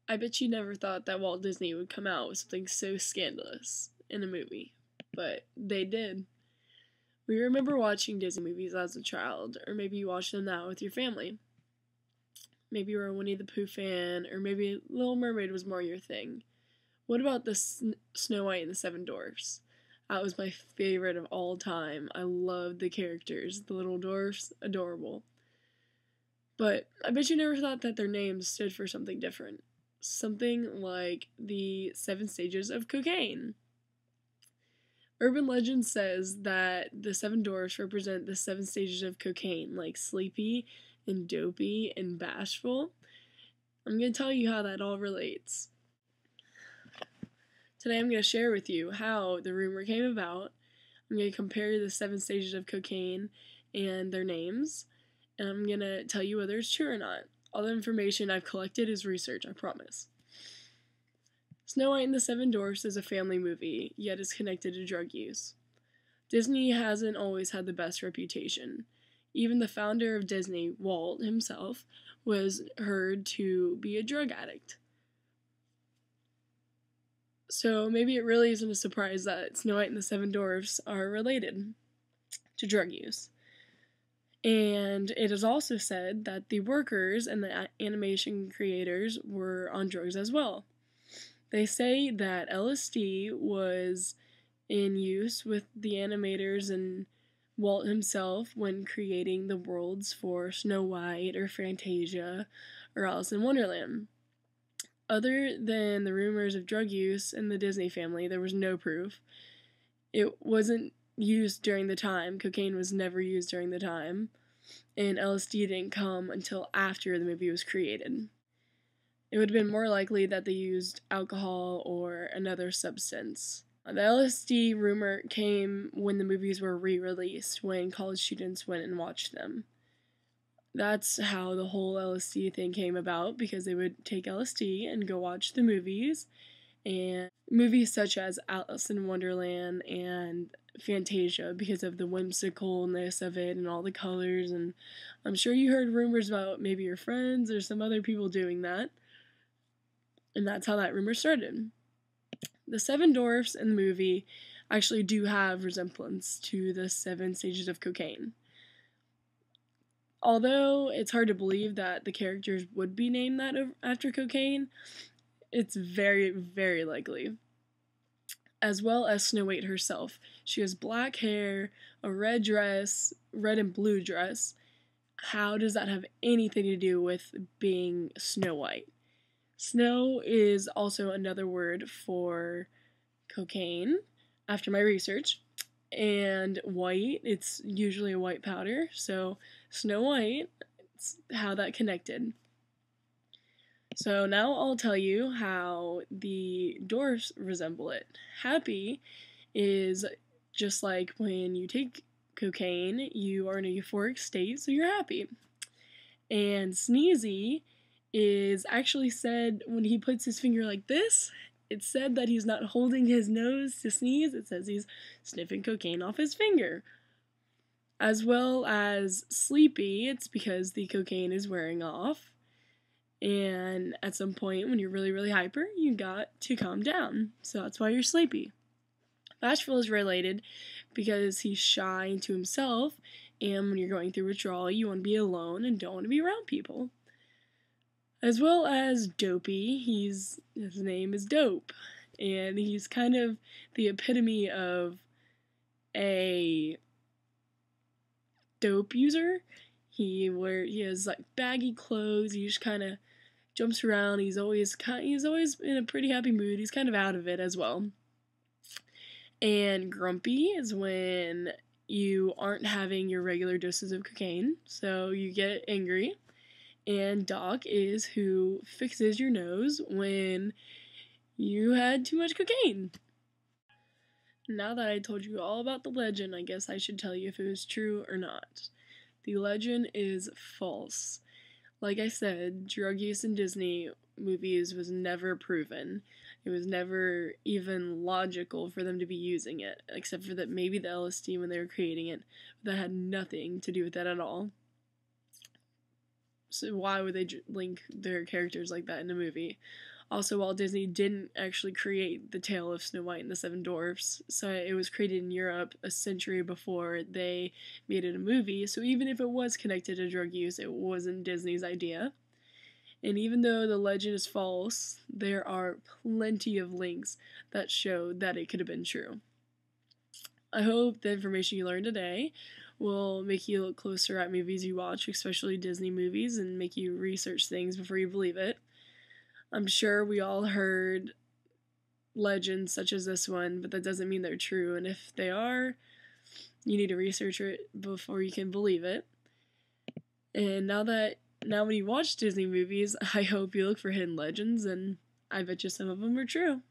I bet you never thought that Walt Disney would come out with something so scandalous in a movie, but they did. We remember watching Disney movies as a child, or maybe you watched them now with your family. Maybe you were a Winnie the Pooh fan, or maybe Little Mermaid was more your thing. What about the Snow White and the Seven Dwarfs? That was my favorite of all time. I loved the characters. The little dwarfs, adorable. But I bet you never thought that their names stood for something different. Something like the 7 stages of cocaine. Urban legend says that the 7 dwarfs represent the 7 stages of cocaine, like sleepy and dopey and bashful. I'm going to tell you how that all relates. Today I'm going to share with you how the rumor came about. I'm going to compare the 7 stages of cocaine and their names, and I'm going to tell you whether it's true or not. All the information I've collected is research, I promise. Snow White and the Seven Dwarfs is a family movie, yet is connected to drug use. Disney hasn't always had the best reputation. Even the founder of Disney, Walt himself, was heard to be a drug addict. So maybe it really isn't a surprise that Snow White and the Seven Dwarfs are related to drug use. And it is also said that the workers and the animation creators were on drugs as well. They say that LSD was in use with the animators and Walt himself when creating the worlds for Snow White or Fantasia or Alice in Wonderland. Other than the rumors of drug use in the Disney family, there was no proof. It wasn't used during the time. Cocaine was never used during the time. And LSD didn't come until after the movie was created. It would have been more likely that they used alcohol or another substance. The LSD rumor came when the movies were re-released, when college students went and watched them. That's how the whole LSD thing came about, because they would take LSD and go watch the movies. And movies such as Alice in Wonderland and Fantasia, because of the whimsicalness of it and all the colors. And I'm sure you heard rumors about maybe your friends or some other people doing that. And that's how that rumor started. The 7 dwarfs in the movie actually do have resemblance to the 7 stages of cocaine. Although it's hard to believe that the characters would be named that after cocaine, it's very, very likely. As well as Snow White herself. She has black hair, a red dress, red and blue dress. How does that have anything to do with being Snow White? Snow is also another word for cocaine, after my research. And white, it's usually a white powder. So Snow White, it's how that connected. So now I'll tell you how the dwarfs resemble it. Happy is just like when you take cocaine, you are in a euphoric state, so you're happy. And sneezy is actually said when he puts his finger like this. It's said that he's not holding his nose to sneeze. It says he's sniffing cocaine off his finger. As well as sleepy, it's because the cocaine is wearing off. And at some point when you're really, really hyper, you got to calm down. So that's why you're sleepy. Bashful is related because he's shy to himself. And when you're going through withdrawal, you want to be alone and don't want to be around people. As well as dopey, his name is Dope, and he's kind of the epitome of a dope user. He has like baggy clothes. He just kind of jumps around. He's always in a pretty happy mood. He's kind of out of it as well. And grumpy is when you aren't having your regular doses of cocaine, so you get angry. And Doc is who fixes your nose when you had too much cocaine. Now that I told you all about the legend, I guess I should tell you if it was true or not. The legend is false. Like I said, drug use in Disney movies was never proven. It was never even logical for them to be using it, except for that maybe the LSD when they were creating it. But that had nothing to do with that at all. So why would they link their characters like that in a movie? Also, Walt Disney didn't actually create the tale of Snow White and the Seven Dwarfs, so it was created in Europe a century before they made it a movie, so even if it was connected to drug use, it wasn't Disney's idea. And even though the legend is false, there are plenty of links that show that it could have been true. I hope the information you learned today will make you look closer at movies you watch, especially Disney movies, and make you research things before you believe it. I'm sure we all heard legends such as this one, but that doesn't mean they're true. And if they are, you need to research it before you can believe it. And now when you watch Disney movies, I hope you look for hidden legends, and I bet you some of them are true.